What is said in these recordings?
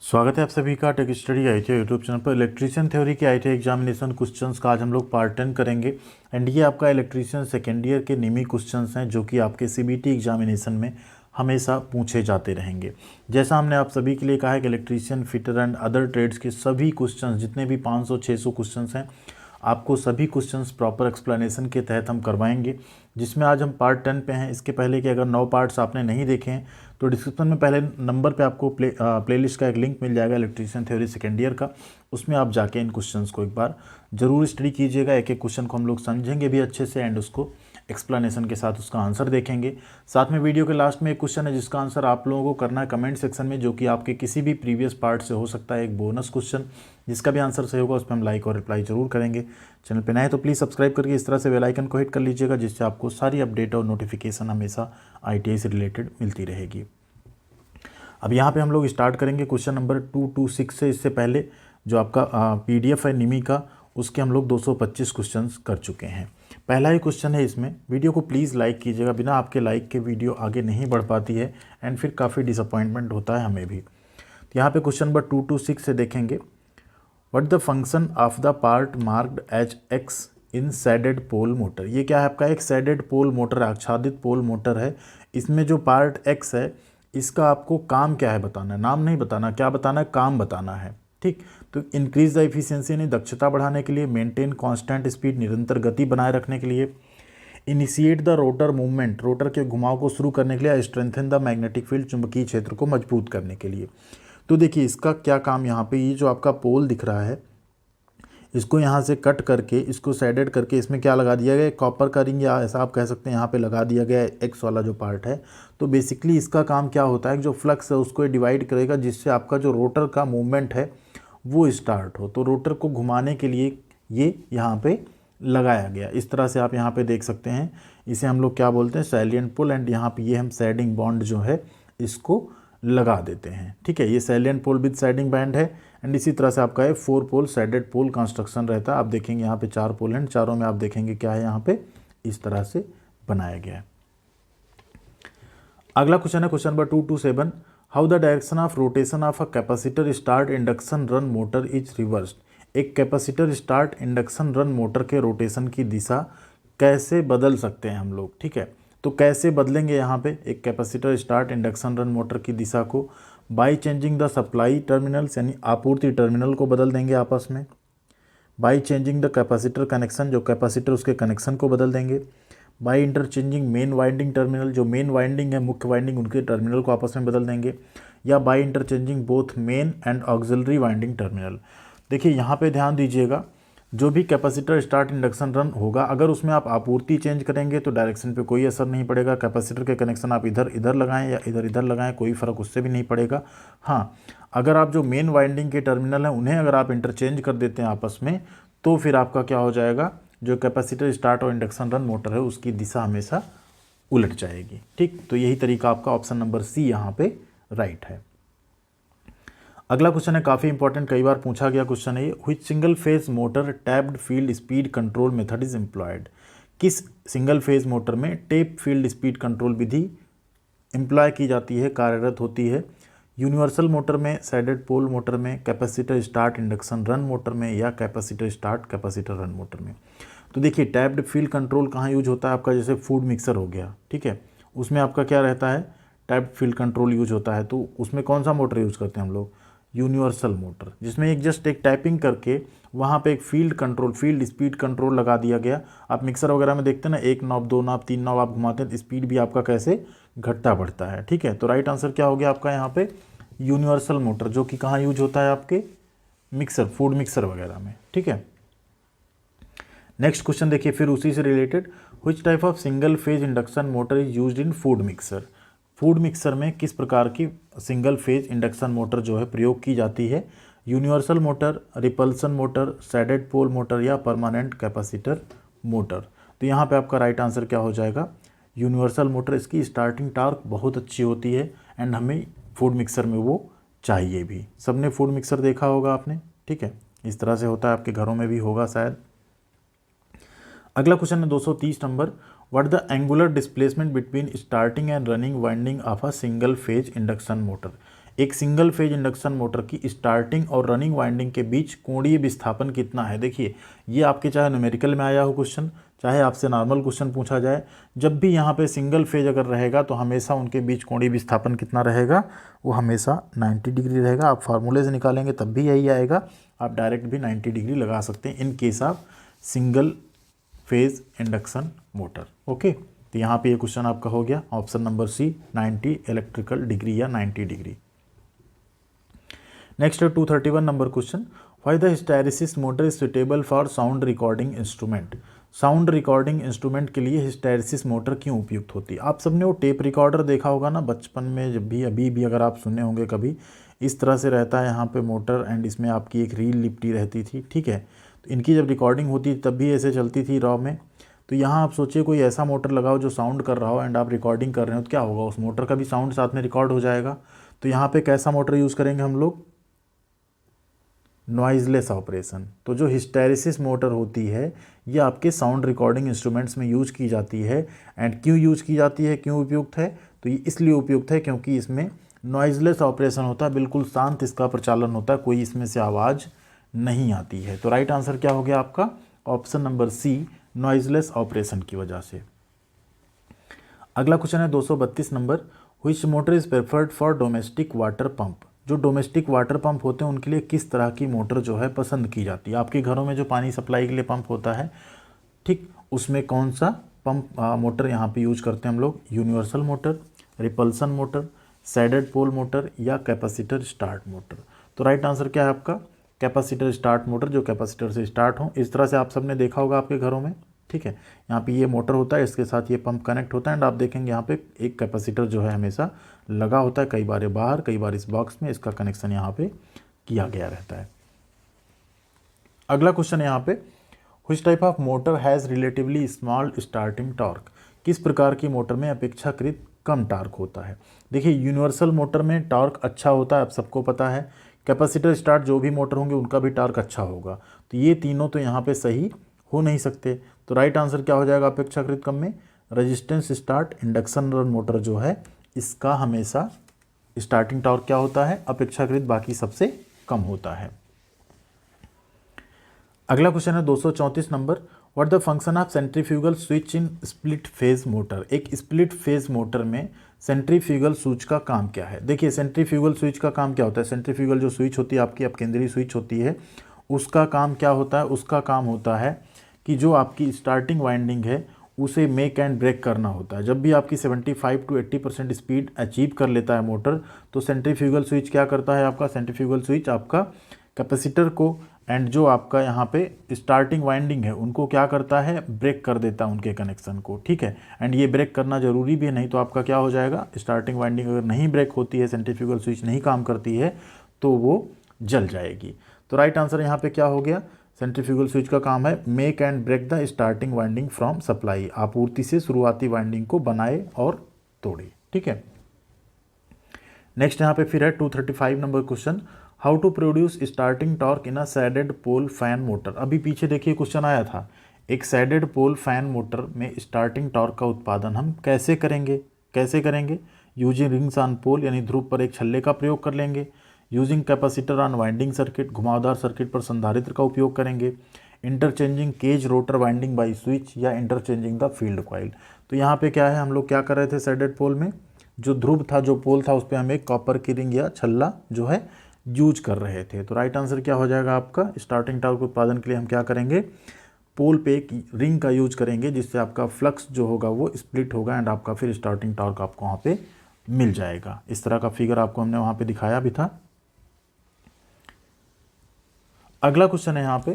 स्वागत है आप सभी का tech study ITI YouTube channel पर। इलेक्ट्रीशियन थ्योरी के ITI एग्जामिनेशन क्वेश्चंस का आज हम लोग पार्ट 10 करेंगे। एंड ये आपका इलेक्ट्रीशियन सेकेंड ईयर के निमी क्वेश्चंस हैं जो कि आपके CBT एग्जामिनेशन में हमेशा पूछे जाते रहेंगे। जैसा हमने आप सभी के लिए कहा है कि electrician, fitter and other trades के सभी क्वेश्चंस जितने भी 500-600 क्वेश्चंस हैं आपको सभी क्वेश्चंस प्रॉपर एक्सप्लेनेशन के तहत हम करवाएंगे, जिसमें आज हम पार्ट 10 पे हैं। इसके पहले कि अगर 9 पार्ट्स आपने नहीं देखे हैं तो डिस्क्रिप्शन में पहले नंबर पे आपको प्लेलिस्ट का एक लिंक मिल जाएगा इलेक्ट्रीशियन थ्योरी सेकेंड ईयर का। उसमें आप जाके इन क्वेश्चंस को एक बार ज़रूर स्टडी कीजिएगा। एक एक क्वेश्चन को हम लोग समझेंगे भी अच्छे से एंड उसको एक्सप्लेनेशन के साथ उसका आंसर देखेंगे। साथ में वीडियो के लास्ट में एक क्वेश्चन है जिसका आंसर आप लोगों को करना है कमेंट सेक्शन में, जो कि आपके किसी भी प्रीवियस पार्ट से हो सकता है। एक बोनस क्वेश्चन जिसका भी आंसर सही होगा उस पर हम लाइक और रिप्लाई जरूर करेंगे। चैनल पे नए तो प्लीज़ सब्सक्राइब करके इस तरह से बेल आइकन को हिट कर लीजिएगा, जिससे आपको सारी अपडेट और नोटिफिकेशन हमेशा ITI से रिलेटेड मिलती रहेगी। अब यहाँ पे हम लोग स्टार्ट करेंगे क्वेश्चन नंबर 226 से। इससे पहले जो आपका PDF है निमी का, उसके हम लोग 225 क्वेश्चंस कर चुके हैं। पहला ही क्वेश्चन है इसमें। वीडियो को प्लीज़ लाइक कीजिएगा, बिना आपके लाइक के वीडियो आगे नहीं बढ़ पाती है एंड फिर काफ़ी डिसअपॉइंटमेंट होता है हमें भी। तो यहाँ पे क्वेश्चन नंबर 226 से देखेंगे, what the function of the part marked as X in shaded pole motor. ये क्या है आपका, एक सैडेड पोल मोटर, आच्छादित पोल मोटर है। इसमें जो पार्ट एक्स है इसका आपको काम क्या है बताना है, नाम नहीं बताना, क्या बताना है, काम बताना है। ठीक, तो इंक्रीज द इफिशियंसी यानी दक्षता बढ़ाने के लिए, मेंटेन कांस्टेंट स्पीड निरंतर गति बनाए रखने के लिए, initiate the rotor movement rotor के घुमाव को शुरू करने के लिए, स्ट्रेंथन द मैग्नेटिक फील्ड चुंबकीय क्षेत्र को मजबूत करने के लिए। तो देखिए इसका क्या काम यहाँ पे, ये जो आपका पोल दिख रहा है इसको यहाँ से कट करके इसको सैडेड करके इसमें क्या लगा दिया गया, कॉपर का रिंग या ऐसा आप कह सकते हैं यहाँ पे लगा दिया गया है एक्स वाला जो पार्ट है। तो बेसिकली इसका काम क्या होता है, जो फ्लक्स है उसको डिवाइड करेगा, जिससे आपका जो रोटर का मूवमेंट है वो स्टार्ट हो। तो रोटर को घुमाने के लिए ये यहाँ पे लगाया गया। इस तरह से आप यहाँ पे देख सकते हैं। इसे हम लोग क्या बोलते हैं, सैलिएंट पोल। एंड यहाँ पे ये हम सैडिंग बॉन्ड जो है इसको लगा देते हैं। ठीक है, ये सैलिएंट पोल विद सैडिंग बैंड है। एंड इसी तरह से आपका है 4 पोल सैडेड पोल कंस्ट्रक्शन रहता है। आप देखेंगे यहाँ पे 4 पोल हैं, चारों में आप देखेंगे क्या है यहाँ पे इस तरह से बनाया गया है। अगला क्वेश्चन है question number 227, how the direction of rotation of a capacitor start induction run motor is reversed. एक capacitor start induction run motor के रोटेशन की दिशा कैसे बदल सकते हैं हम लोग। ठीक है, तो कैसे बदलेंगे यहाँ पे एक capacitor start induction run motor की दिशा को, by changing the supply terminals यानी आपूर्ति टर्मिनल को बदल देंगे आपस में, by changing the capacitor connection जो कैपेसिटर उसके कनेक्शन को बदल देंगे, by interchanging main winding terminal जो मेन वाइंडिंग है मुख्य वाइंडिंग उनके टर्मिनल को आपस में बदल देंगे, या by interchanging both men and auxiliary winding terminal. देखिए यहाँ पे ध्यान दीजिएगा, जो भी कैपेसिटर स्टार्ट इंडक्शन रन होगा अगर उसमें आप आपूर्ति चेंज करेंगे तो डायरेक्शन पे कोई असर नहीं पड़ेगा। कैपेसिटर के कनेक्शन आप इधर इधर लगाएं या इधर इधर लगाएं, कोई फ़र्क उससे भी नहीं पड़ेगा। हाँ, अगर आप जो मेन वाइंडिंग के टर्मिनल हैं उन्हें अगर आप इंटरचेंज कर देते हैं आपस में तो फिर आपका क्या हो जाएगा, जो कैपेसिटर स्टार्ट और इंडक्शन रन मोटर है उसकी दिशा हमेशा उलट जाएगी। ठीक, तो यही तरीका आपका ऑप्शन नंबर सी यहाँ पे राइट है। अगला क्वेश्चन है काफ़ी इंपॉर्टेंट, कई बार पूछा गया क्वेश्चन है ये, which single phase motor tapped field speed control method is employed. किस सिंगल फेज मोटर में टेप फील्ड स्पीड कंट्रोल विधि एम्प्लॉय की जाती है, कार्यरत होती है। यूनिवर्सल मोटर में, सैडेड पोल मोटर में, capacitor start induction run motor में, या capacitor start capacitor run motor में। तो देखिए टैप्ड फील्ड कंट्रोल कहाँ यूज होता है आपका, जैसे फूड मिक्सर हो गया, ठीक है, उसमें आपका क्या रहता है, टैप्ड फील्ड कंट्रोल यूज होता है। तो उसमें कौन सा मोटर यूज करते हैं हम लोग, यूनिवर्सल मोटर, जिसमें एक जस्ट एक टैपिंग करके वहाँ पे एक field control field speed control लगा दिया गया। आप मिक्सर वगैरह में देखते हैं ना, 1 नॉब 2 नॉब 3 नॉब आप घुमाते हैं तो स्पीड भी आपका कैसे घटता बढ़ता है। ठीक है, तो राइट आंसर क्या हो गया आपका यहाँ पे, यूनिवर्सल मोटर, जो कि कहाँ यूज होता है आपके मिक्सर, फूड मिक्सर वगैरह में। ठीक है, नेक्स्ट क्वेश्चन देखिए फिर उसी से related, which type of single phase induction motor is used in food mixer. Food mixer में किस प्रकार की सिंगल फेज इंडक्शन मोटर जो है प्रयोग की जाती है, universal motor, repulsion motor, shaded pole motor, या परमानेंट कैपेसिटर मोटर। तो यहाँ पे आपका राइट आंसर क्या हो जाएगा, यूनिवर्सल मोटर। इसकी स्टार्टिंग टार्क बहुत अच्छी होती है एंड हमें फूड मिक्सर में वो चाहिए भी। सबने फूड मिक्सर देखा होगा आपने, ठीक है, इस तरह से होता है, आपके घरों में भी होगा शायद। अगला क्वेश्चन है 230 number, what the angular displacement between starting and running winding of a single phase induction motor. एक सिंगल फेज इंडक्शन मोटर की स्टार्टिंग और रनिंग वाइंडिंग के बीच कोणीय विस्थापन कितना है। देखिए ये आपके चाहे न्यूमेरिकल में आया हो क्वेश्चन, चाहे आपसे नॉर्मल क्वेश्चन पूछा जाए, जब भी यहाँ पे सिंगल फेज अगर रहेगा तो हमेशा उनके बीच कोणीय विस्थापन कितना रहेगा, वो हमेशा 90 डिग्री रहेगा। आप फार्मूले से निकालेंगे तब भी यही आएगा, आप डायरेक्ट भी 90 डिग्री लगा सकते हैं in case of single phase induction motor. Okay, तो यहाँ पे ये क्वेश्चन आपका हो गया option number C 90 electrical degree या 90 डिग्री। नेक्स्ट है 231 number question, why the hysteresis motor is suitable for sound recording instrument. Sound recording instrument के लिए हिस्टैरिसीस मोटर क्यों उपयुक्त होती है। आप सबने वो टेप रिकॉर्डर देखा होगा ना बचपन में, जब भी अभी भी अगर आप सुने होंगे कभी, इस तरह से रहता है यहाँ पे मोटर एंड इसमें आपकी एक रील लिपटी रहती थी, ठीक है। तो इनकी जब रिकॉर्डिंग होती तब भी ऐसे चलती थी रॉ में। तो यहाँ आप सोचिए कोई ऐसा मोटर लगाओ जो साउंड कर रहा हो एंड आप रिकॉर्डिंग कर रहे हो, तो क्या होगा, उस मोटर का भी साउंड साथ में रिकॉर्ड हो जाएगा। तो यहाँ पे कैसा मोटर यूज़ करेंगे हम लोग, नॉइजलेस ऑपरेशन। तो जो हिस्टैरिसीस मोटर होती है ये आपके साउंड रिकॉर्डिंग इंस्ट्रूमेंट्स में यूज की जाती है। एंड क्यों यूज की जाती है, क्यों उपयुक्त है, तो ये इसलिए उपयुक्त है क्योंकि इसमें नॉइजलेस ऑपरेशन होता है, बिल्कुल शांत इसका प्रचालन होता है, कोई इसमें से आवाज़ नहीं आती है। तो राइट आंसर क्या हो गया आपका, option number C, noiseless operation की वजह से। अगला क्वेश्चन है 232 number, which motor is preferred for domestic water pump. जो डोमेस्टिक वाटर पंप होते हैं उनके लिए किस तरह की मोटर जो है पसंद की जाती है। आपके घरों में जो पानी सप्लाई के लिए पंप होता है, ठीक, उसमें कौन सा पंप मोटर यहाँ पे यूज करते हैं हम लोग, universal motor, repulsion motor, shaded pole motor या कैपेसिटर स्टार्ट मोटर। तो राइट आंसर क्या है आपका, कैपेसिटर स्टार्ट मोटर, जो कैपेसिटर से स्टार्ट हो। इस तरह से आप सबने देखा होगा आपके घरों में, ठीक है। यहाँ पे ये मोटर होता है, इसके साथ ये पंप कनेक्ट होता है एंड आप देखेंगे यहाँ पे एक कैपेसिटर जो है हमेशा लगा होता है, कई बार बाहर कई बार इस बॉक्स में इसका कनेक्शन यहाँ पे किया गया रहता है। अगला क्वेश्चन है यहाँ पे, which type of motor has relatively small starting torque. किस प्रकार की मोटर में अपेक्षाकृत कम टार्क होता है। देखिए यूनिवर्सल मोटर में टार्क अच्छा होता है, आप सबको पता है। कैपेसिटर स्टार्ट जो भी मोटर होंगे उनका भी टार्क अच्छा होगा। तो ये तीनों तो यहाँ पे सही हो नहीं सकते। तो राइट आंसर क्या हो जाएगा अपेक्षाकृत कम में, resistance start induction run motor जो है इसका हमेशा स्टार्टिंग टॉर्क क्या होता है, अपेक्षाकृत बाकी सबसे कम होता है। अगला क्वेश्चन है 234 number, what the function of centrifugal switch in split phase motor. एक स्प्लिट फेज मोटर में सेंट्रीफ्यूगल स्विच का काम क्या है। देखिए सेंट्रीफ्यूगल स्विच का काम क्या होता है, सेंट्रीफ्यूगल जो स्विच होती है आपकी अपकेंद्रीय स्विच होती है, उसका काम क्या होता है, उसका काम होता है कि जो आपकी स्टार्टिंग वाइंडिंग है उसे मेक एंड ब्रेक करना होता है। जब भी आपकी 75 to 80% स्पीड अचीव कर लेता है मोटर, तो सेंट्रीफ्यूगल स्विच क्या करता है आपका, सेंट्रीफ्यूगल स्विच आपका कैपेसिटर को एंड जो आपका यहाँ पे स्टार्टिंग वाइंडिंग है उनको क्या करता है, ब्रेक कर देता है उनके कनेक्शन को, ठीक है। एंड ये ब्रेक करना जरूरी भी है, नहीं तो आपका क्या हो जाएगा, स्टार्टिंग वाइंडिंग अगर नहीं ब्रेक होती है, सेंट्रीफ्यूगल स्विच नहीं काम करती है तो वो जल जाएगी। तो राइट आंसर यहाँ पे क्या हो गया, सेंट्रीफ्यूगल स्विच का काम है make and break the starting winding from supply, आपूर्ति से शुरुआती वाइंडिंग को बनाए और तोड़े, ठीक है। नेक्स्ट यहाँ पे फिर है 235 number question, how to produce starting torque in a shaded pole fan motor. अभी पीछे देखिए क्वेश्चन आया था, एक सैडेड पोल फैन मोटर में स्टार्टिंग टॉर्क का उत्पादन हम कैसे करेंगे, यूजिंग रिंग्स ऑन पोल, यानी ध्रुव पर एक छल्ले का प्रयोग कर लेंगे, using capacitor on winding circuit, घुमावदार सर्किट पर संधारित्र का उपयोग करेंगे, interchanging cage rotor winding by switch, या इंटरचेंजिंग द फील्ड कॉइल। तो यहाँ पे क्या है, हम लोग क्या कर रहे थे, सैडेड पोल में जो ध्रुव था, जो पोल था, उस पर हम एक कॉपर की रिंग या छल्ला जो है यूज कर रहे थे। तो राइट आंसर क्या हो जाएगा आपका, स्टार्टिंग टॉर्क उत्पादन के लिए हम क्या करेंगे, पोल पे एक रिंग का यूज करेंगे, जिससे आपका फ्लक्स जो होगा वो स्प्लिट होगा एंड आपका फिर स्टार्टिंग टॉर्क आपको वहाँ पे मिल जाएगा। इस तरह का फिगर आपको हमने वहाँ पे दिखाया भी था। अगला क्वेश्चन है यहाँ पे,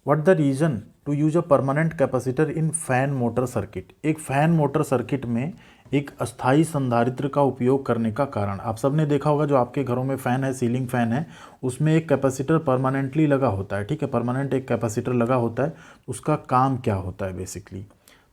what the reason to use a permanent capacitor in fan motor circuit. एक फैन मोटर सर्किट में एक अस्थाई संधारित्र का उपयोग करने का कारण। आप सबने देखा होगा जो आपके घरों में फ़ैन है, सीलिंग फ़ैन है, उसमें एक कैपेसिटर परमानेंटली लगा होता है, ठीक है, परमानेंट एक कैपेसिटर लगा होता है। उसका काम क्या होता है बेसिकली,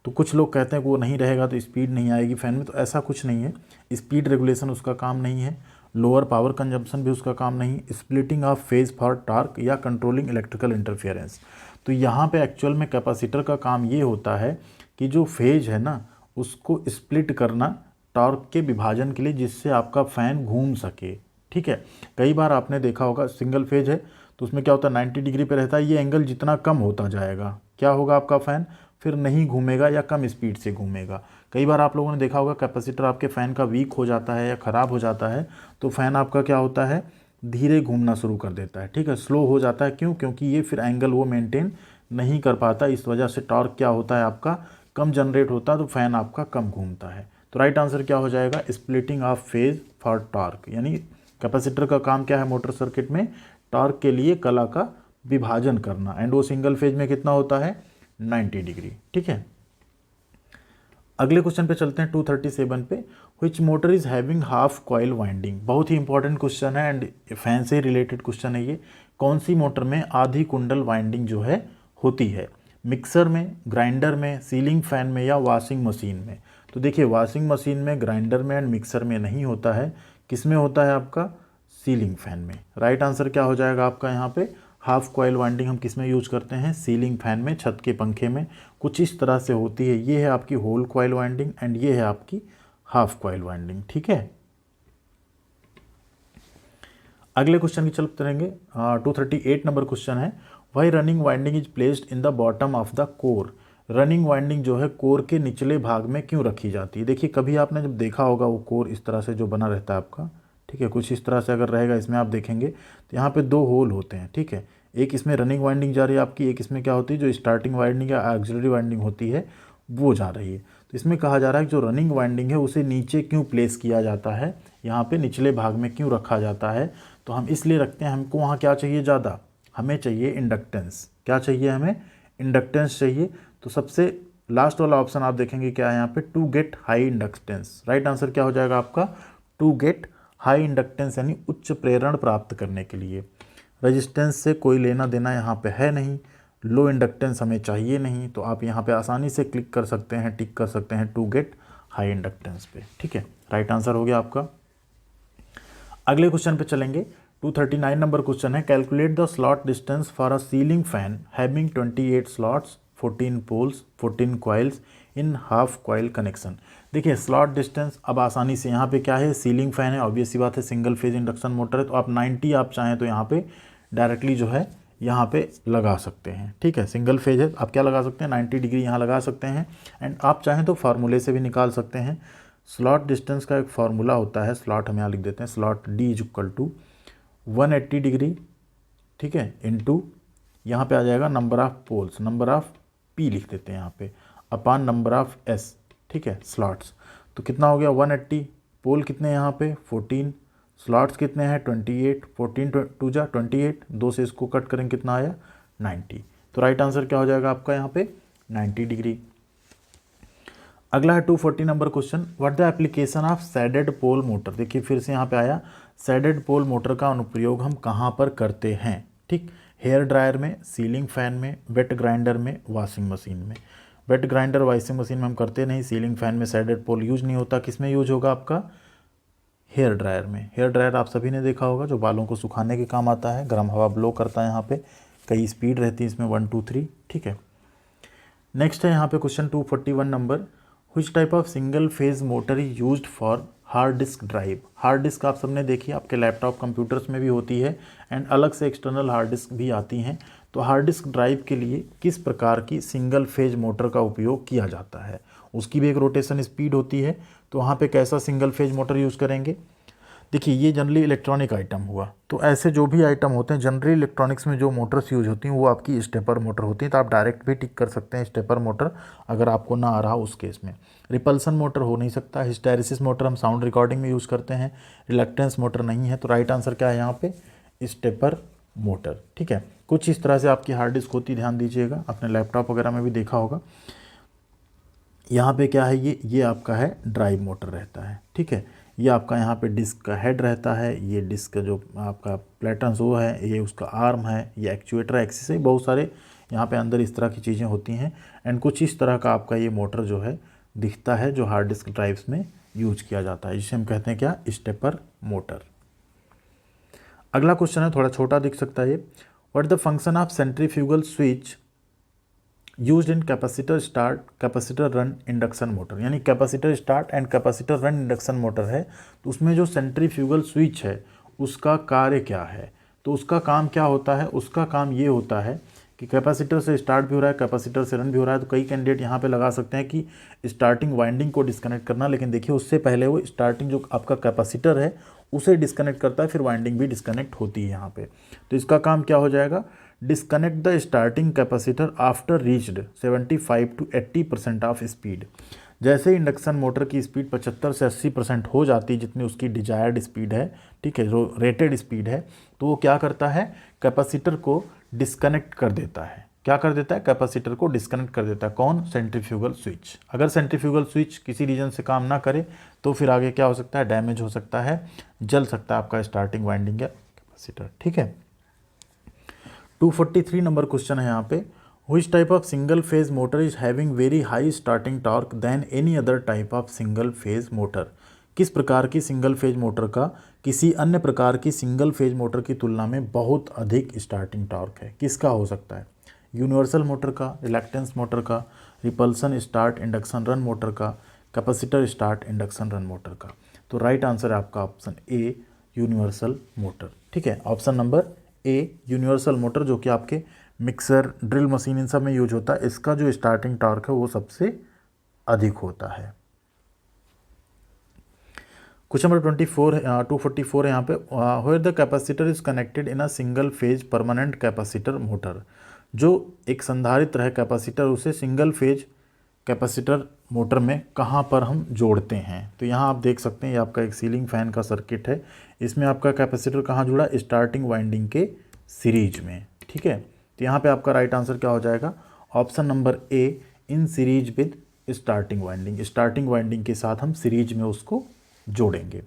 तो कुछ लोग कहते हैं कि वो नहीं रहेगा तो स्पीड नहीं आएगी फ़ैन में, तो ऐसा कुछ नहीं है। स्पीड रेगुलेशन उसका काम नहीं है, लोअर पावर कंजम्पशन भी उसका काम नहीं, splitting of phase for torque या कंट्रोलिंग इलेक्ट्रिकल इंटरफेरेंस। तो यहाँ पे एक्चुअल में कैपेसिटर का काम ये होता है कि जो फेज है ना उसको स्प्लिट करना टॉर्क के विभाजन के लिए, जिससे आपका फ़ैन घूम सके, ठीक है। कई बार आपने देखा होगा सिंगल फेज है तो उसमें क्या होता है 90 डिग्री पे रहता है, ये एंगल जितना कम होता जाएगा क्या होगा आपका फ़ैन फिर नहीं घूमेगा या कम स्पीड से घूमेगा। कई बार आप लोगों ने देखा होगा कैपेसिटर आपके फ़ैन का वीक हो जाता है या ख़राब हो जाता है तो फ़ैन आपका क्या होता है धीरे घूमना शुरू कर देता है, ठीक है, स्लो हो जाता है। क्यों? क्योंकि ये फिर एंगल वो मेंटेन नहीं कर पाता, इस वजह से टॉर्क क्या होता है आपका कम जनरेट होता है तो फ़ैन आपका कम घूमता है। तो राइट आंसर क्या हो जाएगा splitting of phase for torque, यानी कैपेसिटर का काम क्या है मोटर सर्किट में टॉर्क के लिए कला का विभाजन करना, एंड वो सिंगल फेज में कितना होता है 90 डिग्री, ठीक है। अगले क्वेश्चन पे चलते हैं 237 पे, which motor is having half coil winding. बहुत ही इंपॉर्टेंट क्वेश्चन है एंड फैन से रिलेटेड क्वेश्चन है ये। कौन सी मोटर में आधी कुंडल वाइंडिंग जो है होती है, मिक्सर में, ग्राइंडर में, सीलिंग फैन में या वॉशिंग मशीन में। तो देखिए वॉशिंग मशीन में, ग्राइंडर में एंड मिक्सर में नहीं होता है, किस में होता है आपका सीलिंग फैन में। राइट आंसर क्या हो जाएगा आपका यहाँ पे हाफ कॉइल वाइंडिंग हम किस में यूज करते हैं सीलिंग फैन में, छत के पंखे में कुछ इस तरह से होती है। ये है आपकी होल कॉइल वाइंडिंग एंड ये है आपकी हाफ कॉइल वाइंडिंग, ठीक है। अगले क्वेश्चन की चलते रहेंगे 238 नंबर क्वेश्चन है, why running winding is placed in the bottom of the core. Running winding जो है कोर के निचले भाग में क्यों रखी जाती है। देखिए कभी आपने जब देखा होगा वो कोर इस तरह से जो बना रहता है आपका, ठीक है, कुछ इस तरह से अगर रहेगा इसमें आप देखेंगे तो यहाँ पे दो होल होते हैं, ठीक है, एक इसमें रनिंग वाइंडिंग जा रही है आपकी, एक इसमें क्या होती है जो स्टार्टिंग वाइंडिंग या ऑक्सिलरी वाइंडिंग होती है वो जा रही है। तो इसमें कहा जा रहा है कि जो रनिंग वाइंडिंग है उसे नीचे क्यों प्लेस किया जाता है, यहाँ पे निचले भाग में क्यों रखा जाता है। तो हम इसलिए रखते हैं, हमको वहाँ क्या चाहिए ज़्यादा, हमें चाहिए इंडक्टेंस। क्या चाहिए हमें इंडक्टेंस चाहिए। तो सबसे लास्ट वाला ऑप्शन आप देखेंगे क्या है यहाँ पे to get high inductance. Right answer क्या हो जाएगा आपका टू गेट हाई इंडक्टेंस, यानी उच्च प्रेरण प्राप्त करने के लिए। रेजिस्टेंस से कोई लेना देना यहाँ पे है नहीं, लो इंडक्टेंस हमें चाहिए नहीं, तो आप यहाँ पे आसानी से क्लिक कर सकते हैं, टिक कर सकते हैं टू गेट हाई इंडक्टेंस पे, ठीक है। राइट आंसर हो गया आपका। अगले क्वेश्चन पे चलेंगे 239 नंबर क्वेश्चन है, calculate the slot distance for a ceiling fan having 28 slots 14 poles 14 coils in half coil connection. देखिए स्लॉट डिस्टेंस अब आसानी से यहाँ पे क्या है सीलिंग फैन है, ऑब्वियस सी बात है, सिंगल फेज इंडक्शन मोटर है, तो आप 90 आप चाहें तो यहाँ पे डायरेक्टली जो है यहाँ पे लगा सकते हैं, ठीक है। सिंगल फेज है आप क्या लगा सकते हैं 90 डिग्री यहाँ लगा सकते हैं, एंड आप चाहें तो फार्मूले से भी निकाल सकते हैं। स्लॉट डिस्टेंस का एक फार्मूला होता है, स्लॉट हम यहाँ लिख देते हैं, slot D is equal to 180 degree, ठीक है, इनटू यहाँ पे आ जाएगा number of poles, number of P लिख देते हैं यहाँ पे, अपान नंबर ऑफ एस, ठीक है, स्लॉट्स। तो कितना हो गया 180, पोल कितने यहाँ पे 14, स्लॉट्स कितने हैं 28, 14 टू जा 28, दो से इसको कट करेंगे कितना आया 90। तो राइट आंसर क्या हो जाएगा आपका यहाँ पे 90 डिग्री। अगला है 240 number question, what the application of shaded pole motor. देखिए फिर से यहाँ पे आया सैडेड पोल मोटर का अनुप्रयोग हम कहाँ पर करते हैं, ठीक, हेयर ड्रायर में, सीलिंग फैन में, वेट ग्राइंडर में, वॉशिंग मशीन में। वेट ग्राइंडर वॉशिंग मशीन में हम करते नहीं, सीलिंग फैन में सैडेड पोल यूज नहीं होता, किस में यूज होगा आपका हेयर ड्रायर में। हेयर ड्रायर आप सभी ने देखा होगा जो बालों को सुखाने के काम आता है, गर्म हवा ब्लो करता है, यहाँ पे कई स्पीड रहती है इसमें 1 2 3, ठीक है। नेक्स्ट है यहाँ पे question 241 number, which type of single phase motor is used for hard disk drive. Hard disk आप सबने देखी आपके लैपटॉप कंप्यूटर्स में भी होती है एंड अलग से एक्सटर्नल हार्ड डिस्क भी आती हैं। तो हार्ड डिस्क ड्राइव के लिए किस प्रकार की सिंगल फेज मोटर का उपयोग किया जाता है, उसकी भी एक रोटेशन स्पीड होती है, तो वहाँ पे कैसा सिंगल फेज मोटर यूज़ करेंगे। देखिए ये जनरली इलेक्ट्रॉनिक आइटम हुआ, तो ऐसे जो भी आइटम होते हैं जनरली इलेक्ट्रॉनिक्स में जो मोटर्स यूज होती हैं वो आपकी स्टेपर मोटर होती हैं, तो आप डायरेक्ट भी टिक कर सकते हैं स्टेपर मोटर अगर आपको ना आ रहा उस केस में। रिपल्सन मोटर हो नहीं सकता, हिस्टैरिसीस मोटर हम साउंड रिकॉर्डिंग में यूज़ करते हैं, रिलक्टेंस मोटर नहीं है, तो राइट आंसर क्या है यहाँ पे स्टेपर मोटर, ठीक है। कुछ इस तरह से आपकी हार्ड डिस्क होती, ध्यान दीजिएगा, अपने लैपटॉप वगैरह में भी देखा होगा। यहाँ पे क्या है ये आपका है ड्राइव मोटर रहता है, ठीक है। ये आपका यहाँ पे डिस्क का हेड रहता है, ये डिस्क का जो आपका प्लेटन्स वो है, ये उसका आर्म है, ये एक्चुएटर एक्सिस है, बहुत सारे यहाँ पे अंदर इस तरह की चीज़ें होती हैं एंड कुछ इस तरह का आपका ये मोटर जो है दिखता है जो हार्ड डिस्क ड्राइव्स में यूज किया जाता है, जिसे हम कहते हैं क्या स्टेपर मोटर। अगला क्वेश्चन है थोड़ा छोटा दिख सकता है ये, what the function of centrifugal switch used in capacitor start capacitor run induction motor. यानी capacitor start and capacitor run induction motor है, तो उसमें जो सेंट्रीफ्यूगल स्विच है उसका कार्य क्या है। तो उसका काम क्या होता है, उसका काम ये होता है कि कैपेसिटर से स्टार्ट भी हो रहा है, कैपेसिटर से रन भी हो रहा है। तो कई कैंडिडेट यहाँ पे लगा सकते हैं कि स्टार्टिंग वाइंडिंग को डिस्कनेक्ट करना, लेकिन देखिए उससे पहले वो स्टार्टिंग जो आपका कैपेसिटर है उसे डिस्कनेक्ट करता है, फिर वाइंडिंग भी डिस्कनेक्ट होती है यहाँ पे। तो इसका काम क्या हो जाएगा, disconnect the starting capacitor after reached 75 to 80% of speed. जैसे इंडक्शन मोटर की स्पीड 75 से 80% हो जाती है, जितनी उसकी डिजायर्ड स्पीड है, ठीक है, जो रेटेड स्पीड है, तो वो क्या करता है, कैपेसिटर को डिस्कनेक्ट कर देता है। क्या कर देता है, कैपेसिटर को डिस्कनेक्ट कर देता है। कौन, सेंट्रीफ्यूगल स्विच। अगर सेंट्रीफ्यूगल स्विच किसी रीजन से काम ना करे तो फिर आगे क्या हो सकता है, डैमेज हो सकता है, जल सकता है आपका स्टार्टिंग वाइंडिंग या कैपेसिटर। ठीक है, 243 नंबर क्वेश्चन है यहाँ पे, which type of single phase motor is having very high starting torque than any other type of single phase motor. किस प्रकार की सिंगल फेज मोटर का किसी अन्य प्रकार की सिंगल फेज मोटर की तुलना में बहुत अधिक स्टार्टिंग टॉर्क है। किसका हो सकता है, यूनिवर्सल मोटर का, रिलैक्टेंस मोटर का, repulsion start induction run motor का, capacitor start induction run motor का। तो राइट आंसर है आपका ऑप्शन ए, यूनिवर्सल मोटर। ठीक है, option number A, universal motor, जो कि आपके मिक्सर, ड्रिल मशीन, इन सब में यूज होता है। इसका जो स्टार्टिंग टॉर्क है वो सबसे अधिक होता है। क्वेश्चन नंबर 244 है यहाँ पे, where the capacitor is connected in a single phase permanent capacitor motor. जो एक संधारित्र है कैपेसिटर, उसे सिंगल फेज कैपेसिटर मोटर में कहाँ पर हम जोड़ते हैं। तो यहाँ आप देख सकते हैं, ये आपका एक सीलिंग फैन का सर्किट है। इसमें आपका कैपेसिटर कहाँ जुड़ा, स्टार्टिंग वाइंडिंग के सीरीज में। ठीक है, तो यहाँ पे आपका राइट आंसर क्या हो जाएगा, option number A, in series with starting winding. Starting winding के साथ हम सीरीज में उसको जोड़ेंगे।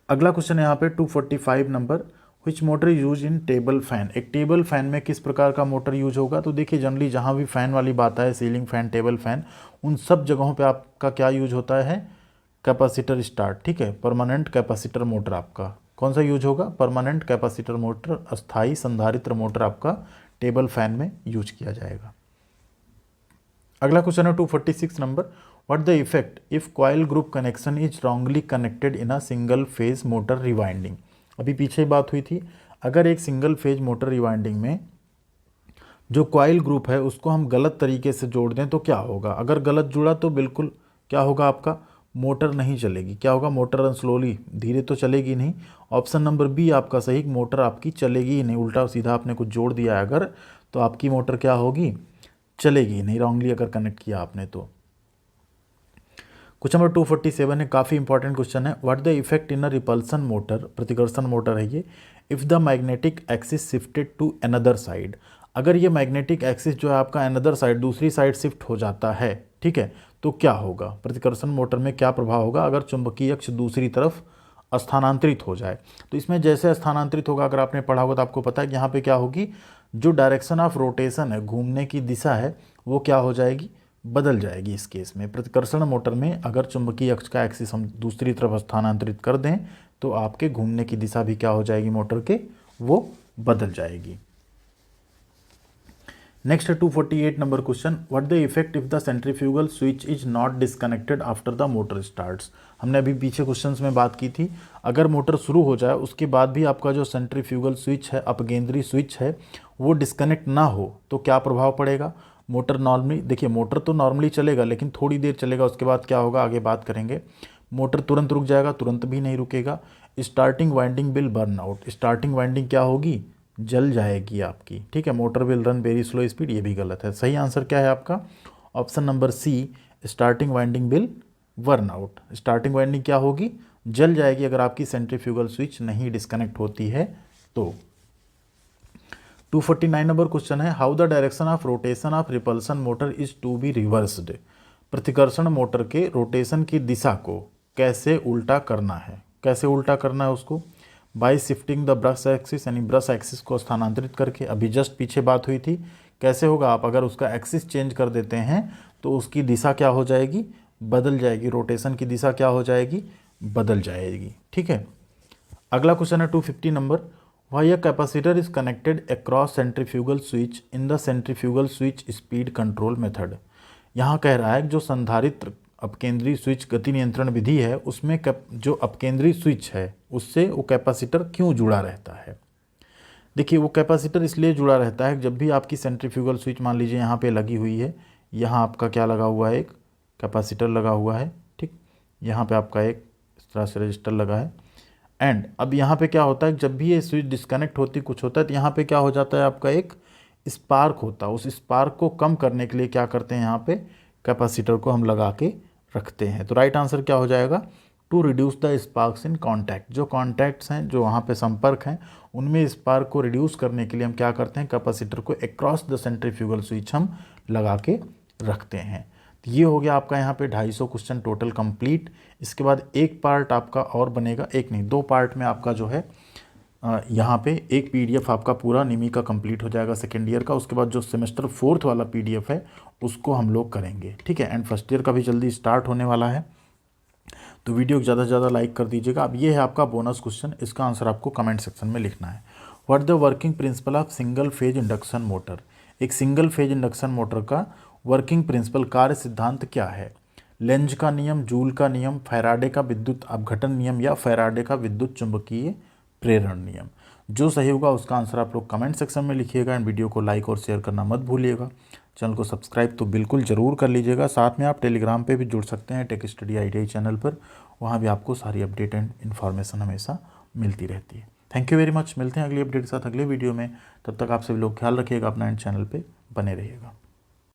अगला क्वेश्चन है यहाँ पे 245 number, which motor use in table fan. एक टेबल फैन में किस प्रकार का मोटर यूज होगा। तो देखिए जनरली जहाँ भी फैन वाली बात है, सीलिंग फैन, टेबल फैन, उन सब जगहों पे आपका क्या यूज होता है, कैपेसिटर स्टार्ट। ठीक है, परमानेंट कैपेसिटर मोटर आपका कौन सा यूज होगा, परमानेंट कैपेसिटर मोटर, अस्थाई संधारित्र मोटर आपका टेबल फैन में यूज किया जाएगा। अगला क्वेश्चन है 246 number, what the effect if coil group connection is wrongly connected in a single phase motor rewinding. अभी पीछे बात हुई थी, अगर एक सिंगल फेज मोटर रिवाइंडिंग में जो कॉइल ग्रुप है उसको हम गलत तरीके से जोड़ दें तो क्या होगा। अगर गलत जुड़ा तो बिल्कुल क्या होगा, आपका मोटर नहीं चलेगी। क्या होगा, मोटर रन स्लोली, धीरे तो चलेगी नहीं। ऑप्शन नंबर बी आपका सही, मोटर आपकी चलेगी ही नहीं। उल्टा सीधा आपने कुछ जोड़ दिया है अगर, तो आपकी मोटर क्या होगी, चलेगी नहीं, रॉन्गली अगर कनेक्ट किया आपने तो। क्वेश्चन नंबर 247 है, काफ़ी इंपॉर्टेंट क्वेश्चन है, what the effect in a repulsion motor, प्रतिकर्षण मोटर है ये, if the magnetic axis shifted to another side. अगर ये मैग्नेटिक एक्सिस जो है आपका अनदर साइड, दूसरी साइड शिफ्ट हो जाता है, ठीक है, तो क्या होगा, प्रतिकर्षण मोटर में क्या प्रभाव होगा अगर चुंबकीय अक्ष दूसरी तरफ स्थानांतरित हो जाए। तो इसमें जैसे स्थानांतरित होगा, अगर आपने पढ़ा होगा तो आपको पता है कि यहाँ पे क्या होगी, जो डायरेक्शन ऑफ रोटेशन है, घूमने की दिशा है, वो क्या हो जाएगी, बदल जाएगी। इस केस में प्रतिकर्षण मोटर में अगर चुंबकीय अक्ष का एक्सिस हम दूसरी तरफ स्थानांतरित कर दें तो आपके घूमने की दिशा भी क्या हो जाएगी, मोटर के, वो बदल जाएगी। नेक्स्ट है 248 number question, what the effect if the centrifugal switch is not disconnected after the motor starts. हमने अभी पीछे क्वेश्चंस में बात की थी, अगर मोटर शुरू हो जाए उसके बाद भी आपका जो सेंट्रीफ्यूगल स्विच है, अपकेंद्री स्विच है, वो डिस्कनेक्ट ना हो तो क्या प्रभाव पड़ेगा। मोटर नॉर्मली, देखिए मोटर तो नॉर्मली चलेगा लेकिन थोड़ी देर चलेगा, उसके बाद क्या होगा आगे बात करेंगे। मोटर तुरंत रुक जाएगा, तुरंत भी नहीं रुकेगा। Starting winding will burn out, starting winding क्या होगी, जल जाएगी आपकी। ठीक है, motor will run very slow speed, ये भी गलत है। सही आंसर क्या है आपका, option number C, starting winding will burn out. Starting winding क्या होगी, जल जाएगी अगर आपकी सेंट्रीफ्यूगल स्विच नहीं डिस्कनेक्ट होती है तो। 249 नंबर क्वेश्चन है, how the direction of rotation of repulsion motor is to be reversed. प्रतिकर्षण मोटर के रोटेशन की दिशा को कैसे उल्टा करना है, कैसे उल्टा करना है उसको, bye shifting the brush axis, यानी ब्रश एक्सिस को स्थानांतरित करके। अभी जस्ट पीछे बात हुई थी, कैसे होगा, आप अगर उसका एक्सिस चेंज कर देते हैं तो उसकी दिशा क्या हो जाएगी, बदल जाएगी, रोटेशन की दिशा क्या हो जाएगी, बदल जाएगी। ठीक है, अगला क्वेश्चन है 250 number, why a capacitor is connected across centrifugal switch in the centrifugal switch speed control method. यहाँ कह रहा है कि जो संधारित्र अपकेंद्री स्विच गति नियंत्रण विधि है उसमें जो अपकेंद्री स्विच है उससे वो कैपेसिटर क्यों जुड़ा रहता है। देखिए वो कैपेसिटर इसलिए जुड़ा रहता है जब भी आपकी सेंट्रीफ्यूगल स्विच मान लीजिए यहाँ पे लगी हुई है, यहाँ आपका क्या लगा हुआ है, एक कैपेसिटर लगा हुआ है, ठीक, यहाँ पे आपका एक इस तरह से रजिस्टर लगा है। एंड अब यहाँ पे क्या होता है, जब भी ये स्विच डिस्कनेक्ट होती कुछ होता है तो यहाँ पे क्या हो जाता है, आपका एक स्पार्क होता है। उस स्पार्क को कम करने के लिए क्या करते हैं, यहाँ पे कैपेसिटर को हम लगा के रखते हैं। तो राइट आंसर क्या हो जाएगा, to reduce the sparks in contact. जो कॉन्टैक्ट्स हैं, जो वहाँ पे संपर्क हैं, उनमें स्पार्क को रिड्यूस करने के लिए हम क्या करते हैं, कैपेसिटर को अक्रॉस द सेंट्रीफ्यूगल स्विच हम लगा के रखते हैं। तो ये हो गया आपका यहाँ पे 250 क्वेश्चन टोटल कंप्लीट। इसके बाद एक पार्ट आपका और बनेगा, एक नहीं 2 पार्ट में आपका जो है यहाँ पे एक पीडीएफ आपका पूरा निमी का कंप्लीट हो जाएगा सेकेंड ईयर का। उसके बाद जो सेमेस्टर 4th वाला पीडीएफ है उसको हम लोग करेंगे, ठीक है। एंड फर्स्ट ईयर का भी जल्दी स्टार्ट होने वाला है, तो वीडियो को ज़्यादा से ज़्यादा लाइक कर दीजिएगा। अब ये है आपका बोनस क्वेश्चन, इसका आंसर आपको कमेंट सेक्शन में लिखना है। What the working principle of single phase induction motor. एक सिंगल फेज इंडक्शन मोटर का वर्किंग प्रिंसिपल, कार्य सिद्धांत क्या है। लेंज का नियम, जूल का नियम, फैराडे का विद्युत अपघटन नियम या फैराडे का विद्युत चुंबकीय प्रेरण नियम। जो सही होगा उसका आंसर आप लोग कमेंट सेक्शन में लिखिएगा। एंड वीडियो को लाइक और शेयर करना मत भूलिएगा। चैनल को सब्सक्राइब तो बिल्कुल ज़रूर कर लीजिएगा। साथ में आप टेलीग्राम पे भी जुड़ सकते हैं, टेक स्टडी ITI चैनल पर। वहाँ भी आपको सारी अपडेट एंड इन्फॉर्मेशन हमेशा मिलती रहती है। Thank you very much. मिलते हैं अगली अपडेट के साथ अगले वीडियो में। तब तक आप सभी लोग ख्याल रखिएगा अपना, एंड चैनल पर बने रहिएगा।